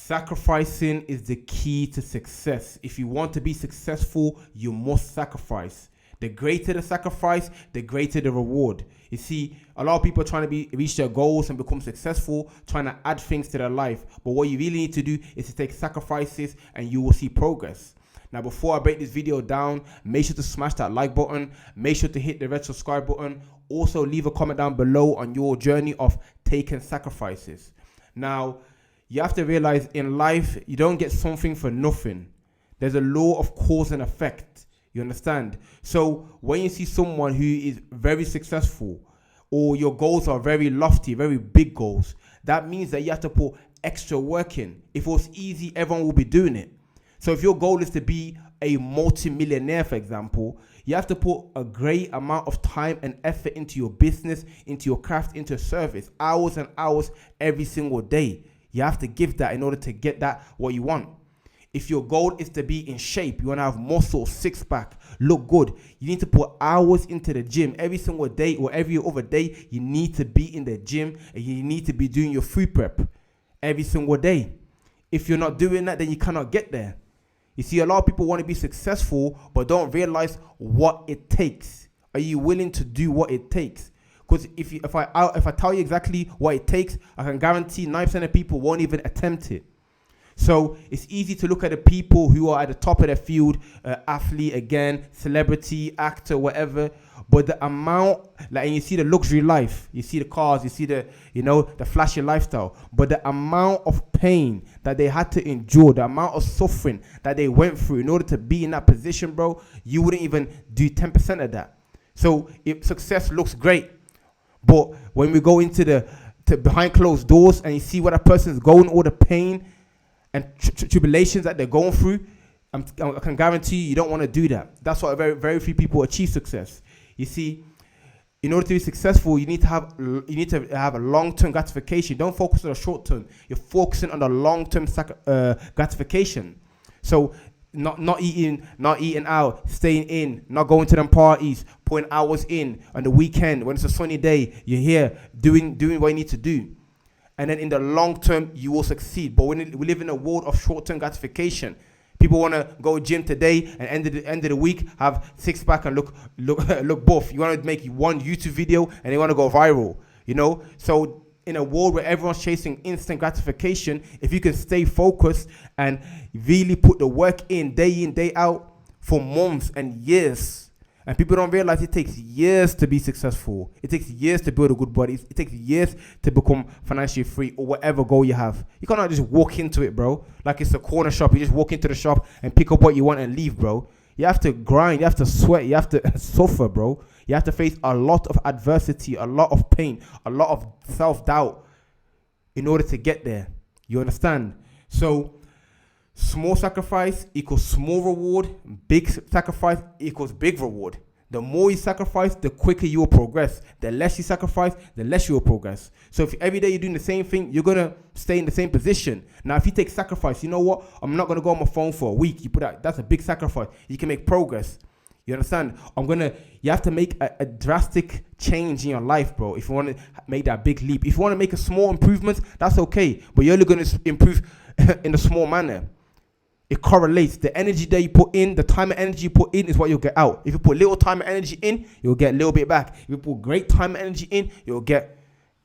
Sacrificing is the key to success. If you want to be successful, you must sacrifice. The greater the sacrifice, the greater the reward. You see, a lot of people are trying to reach their goals and become successful, trying to add things to their life. But what you really need to do is to take sacrifices and you will see progress. Now, before I break this video down, make sure to smash that like button. Make sure to hit the red subscribe button. Also, leave a comment down below on your journey of taking sacrifices. Now, you have to realize in life, you don't get something for nothing. There's a law of cause and effect. You understand? So when you see someone who is very successful or your goals are very lofty, very big goals, that means that you have to put extra work in. If it was easy, everyone will be doing it. So if your goal is to be a multi-millionaire, for example, you have to put a great amount of time and effort into your business, into your craft, into service, hours and hours every single day. You have to give that in order to get that what you want. If your goal is to be in shape, you want to have muscle, six-pack, look good, you need to put hours into the gym every single day or every other day. You need to be in the gym and you need to be doing your food prep every single day. If you're not doing that, then you cannot get there. You see, a lot of people want to be successful but don't realize what it takes. Are you willing to do what it takes? Because if I tell you exactly what it takes, I can guarantee 9% of people won't even attempt it. So it's easy to look at the people who are at the top of their field, athlete again, celebrity, actor, whatever. But the amount, and you see the luxury life, you see the cars, you see the flashy lifestyle. But the amount of pain that they had to endure, the amount of suffering that they went through in order to be in that position, bro, you wouldn't even do 10% of that. So if success looks great, but when we go into the behind closed doors and you see what a person is going, all the pain and tribulations that they're going through, I can guarantee you don't want to do that. That's why very, very few people achieve success. You see, in order to be successful, you need to have a long-term gratification. Don't focus on the short term. You're focusing on the long-term gratification. So not eating out, staying in, not going to them parties, putting hours in on the weekend when it's a sunny day. You're here doing what you need to do. And then in the long term, you will succeed. But we live in a world of short-term gratification. People want to go gym today and end of the week have six-pack and look buff. You want to make one YouTube video and they want to go viral, So in a world where everyone's chasing instant gratification, if you can stay focused and really put the work in, day out, for months and years. And people don't realize it takes years to be successful. It takes years to build a good body. It takes years to become financially free or whatever goal you have. You cannot just walk into it, bro. Like it's a corner shop. You just walk into the shop and pick up what you want and leave, bro. You have to grind. You have to sweat. You have to suffer, bro. You have to face a lot of adversity, a lot of pain, a lot of self-doubt in order to get there. You understand? So small sacrifice equals small reward. Big sacrifice equals big reward. The more you sacrifice, the quicker you will progress. The less you sacrifice, the less you will progress. So if every day you're doing the same thing, you're going to stay in the same position. Now, if you take sacrifice, you know what? I'm not going to go on my phone for a week. That's a big sacrifice. You can make progress. You understand? You have to make a drastic change in your life, bro. If you want to make that big leap. If you want to make a small improvement, that's okay. But you're only going to improve in a small manner. It correlates. The energy that you put in, the time and energy you put in is what you'll get out. If you put little time and energy in, you'll get a little bit back. If you put great time and energy in, you'll get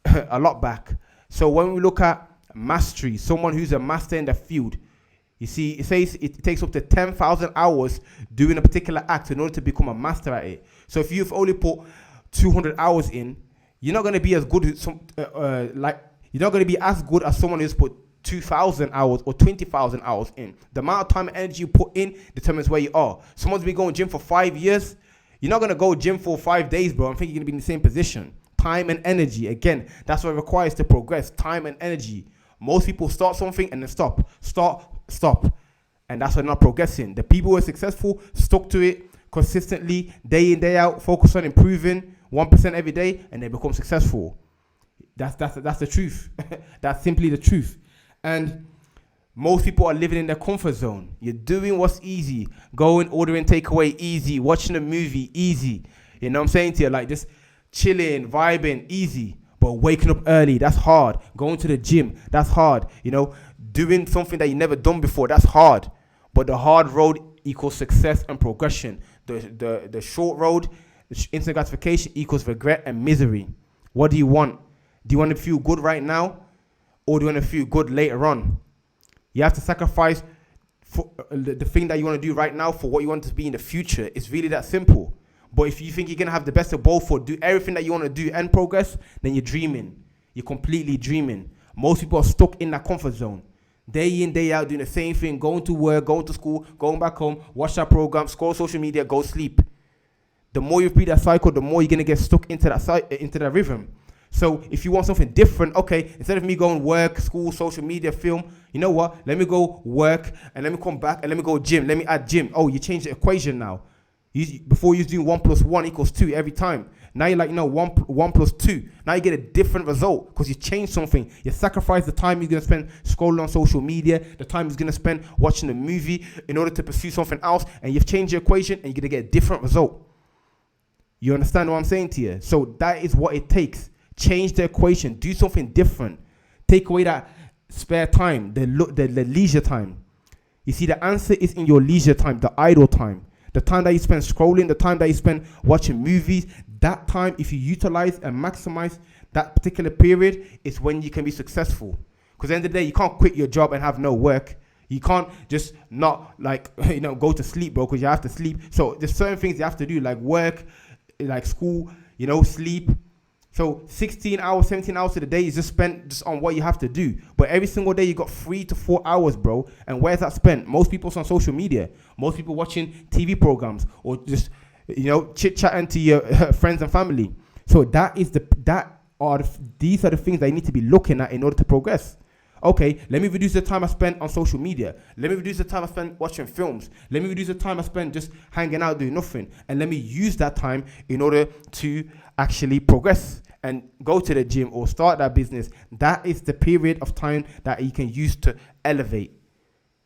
a lot back. So when we look at mastery, someone who's a master in the field, you see, it says it takes up to 10,000 hours doing a particular act in order to become a master at it. So if you've only put 200 hours in, you're not going to be as good as you're not going to be as good as someone who's put 2,000 hours or 20,000 hours in. The amount of time and energy you put in determines where you are. Someone's been going gym for 5 years. You're not going to go gym for 5 days, bro. I think you're going to be in the same position. Time and energy. Again, that's what it requires to progress. Time and energy. Most people start something and then stop. Stop. And that's why they're not progressing. The people who are successful stuck to it consistently, day in, day out, focus on improving 1% every day, and they become successful. That's the truth. That's simply the truth. And most people are living in their comfort zone. You're doing what's easy. Going, ordering takeaway, easy. Watching a movie, easy. You know what I'm saying to you? Like just chilling, vibing, easy. But But waking up early, that's hard. Going to the gym, that's hard. Doing something that you never done before, that's hard. But the hard road equals success and progression. The short road, instant gratification, equals regret and misery. What do you want? Do you want to feel good right now, or do you want to feel good later on? You have to sacrifice for the thing that you want to do right now for what you want to be in the future. It's really that simple. But if you think you're going to have the best of both or do everything that you want to do and progress, then you're dreaming. You're completely dreaming. Most people are stuck in that comfort zone. Day in, day out, doing the same thing, going to work, going to school, going back home, watch that program, scroll social media, go sleep. The more you repeat that cycle, the more you're going to get stuck into that rhythm. So if you want something different, okay, instead of me going work, school, social media, film, you know what? Let me go work and let me come back and let me go gym. Let me add gym. Oh, you change the equation now. Before you was doing 1 + 1 = 2 every time. Now you're like, 1 + 2. Now you get a different result because you changed something. You sacrifice the time you're going to spend scrolling on social media, the time you're going to spend watching a movie in order to pursue something else, and you've changed your equation and you're going to get a different result. You understand what I'm saying to you? So that is what it takes. Change the equation. Do something different. Take away that spare time, the leisure time. You see, the answer is in your leisure time, the idle time. The time that you spend scrolling, the time that you spend watching movies, that time, if you utilize and maximize that particular period, is when you can be successful. Because at the end of the day, you can't quit your job and have no work. You can't just not go to sleep, bro, because you have to sleep. So there's certain things you have to do, like work, like school, sleep. So 16 hours, 17 hours of the day is just spent just on what you have to do. But every single day you got 3 to 4 hours, bro. And where's that spent? Most people's on social media. Most people watching TV programs or just, chit-chatting to your friends and family. So these are the things that you need to be looking at in order to progress. Okay, let me reduce the time I spend on social media. Let me reduce the time I spend watching films. Let me reduce the time I spend just hanging out doing nothing. And let me use that time in order to actually progress and go to the gym or start that business. That is the period of time that you can use to elevate.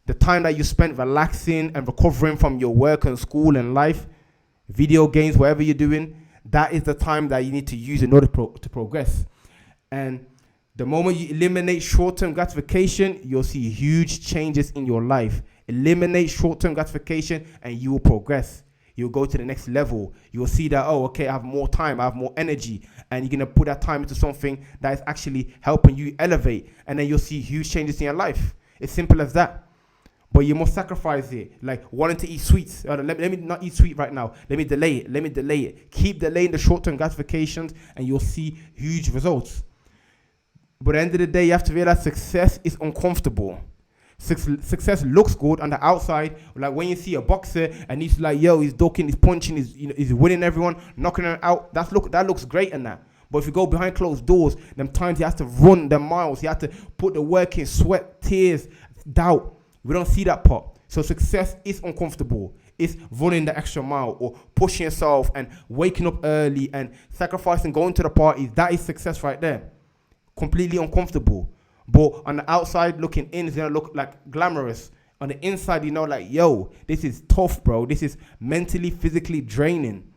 The time that you spend relaxing and recovering from your work and school and life, video games, whatever you're doing, that is the time that you need to use in order to progress. And the moment you eliminate short-term gratification, you'll see huge changes in your life. Eliminate short-term gratification and you will progress. You'll go to the next level. You'll see that, I have more time, I have more energy. And you're going to put that time into something that is actually helping you elevate. And then you'll see huge changes in your life. It's simple as that. But you must sacrifice it. Like wanting to eat sweets. Let me not eat sweet right now. Let me delay it. Keep delaying the short-term gratifications and you'll see huge results. But at the end of the day, you have to realize success is uncomfortable. Success looks good on the outside. Like when you see a boxer and he's like, he's ducking, he's punching, he's winning everyone, knocking them out. That looks great in that. But if you go behind closed doors, them times he has to run the miles, he has to put the work in, sweat, tears, doubt. We don't see that part. So success is uncomfortable. It's running the extra mile or pushing yourself and waking up early and sacrificing going to the parties. That is success right there. Completely uncomfortable. But on the outside looking in, it's going to look like glamorous. On the inside, this is tough, bro. This is mentally, physically draining.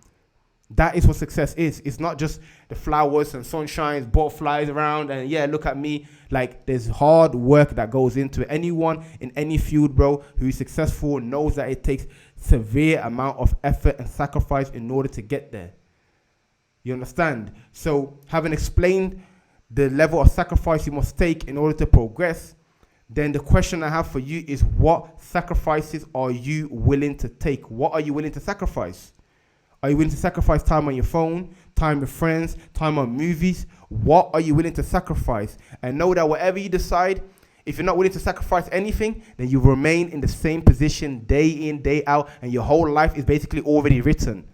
That is what success is. It's not just the flowers and sunshines, butterflies around, and look at me. Like, there's hard work that goes into it. Anyone in any field, bro, who is successful knows that it takes severe amount of effort and sacrifice in order to get there. You understand? So, having explained the level of sacrifice you must take in order to progress, then the question I have for you is, what sacrifices are you willing to take? What are you willing to sacrifice? Are you willing to sacrifice time on your phone, time with friends, time on movies? What are you willing to sacrifice? And know that whatever you decide, if you're not willing to sacrifice anything, then you remain in the same position day in, day out, and your whole life is basically already written.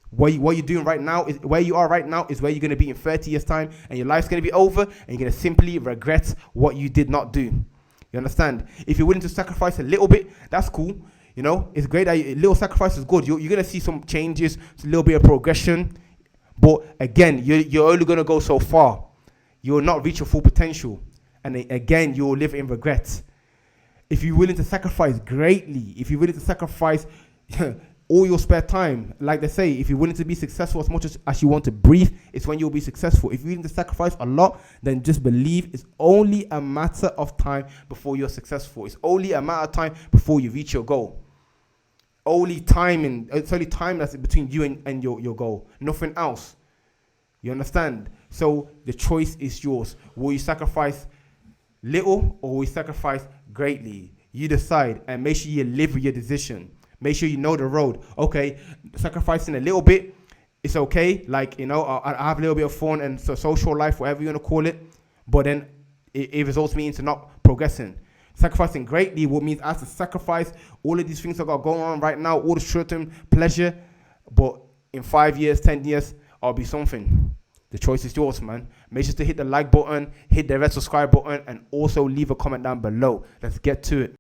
What you're doing right now is where you are right now is where you're going to be in 30 years' time, and your life's going to be over, and you're going to simply regret what you did not do. You understand? If you're willing to sacrifice a little bit, that's cool. It's great that little sacrifice is good. You're going to see some changes, a little bit of progression. But again, you're only going to go so far. You will not reach your full potential. And again, you will live in regret. If you're willing to sacrifice greatly, if you're willing to sacrifice all your spare time. Like they say, if you're willing to be successful as much as you want to breathe, it's when you'll be successful. If you're willing to sacrifice a lot, then just believe it's only a matter of time before you're successful. It's only a matter of time before you reach your goal. It's only time that's between you and your goal. Nothing else. You understand? So the choice is yours. Will you sacrifice little or will you sacrifice greatly? You decide, and make sure you live with your decision. Make sure you know the road. Okay, sacrificing a little bit, it's okay. Like, I have a little bit of fun and social life, whatever you want to call it. But then it results me into not progressing. Sacrificing greatly what means I have to sacrifice all of these things that got going on right now, all the short-term pleasure. But in 5 years, 10 years, I'll be something. The choice is yours, man. Make sure to hit the like button, hit the red subscribe button, and also leave a comment down below. Let's get to it.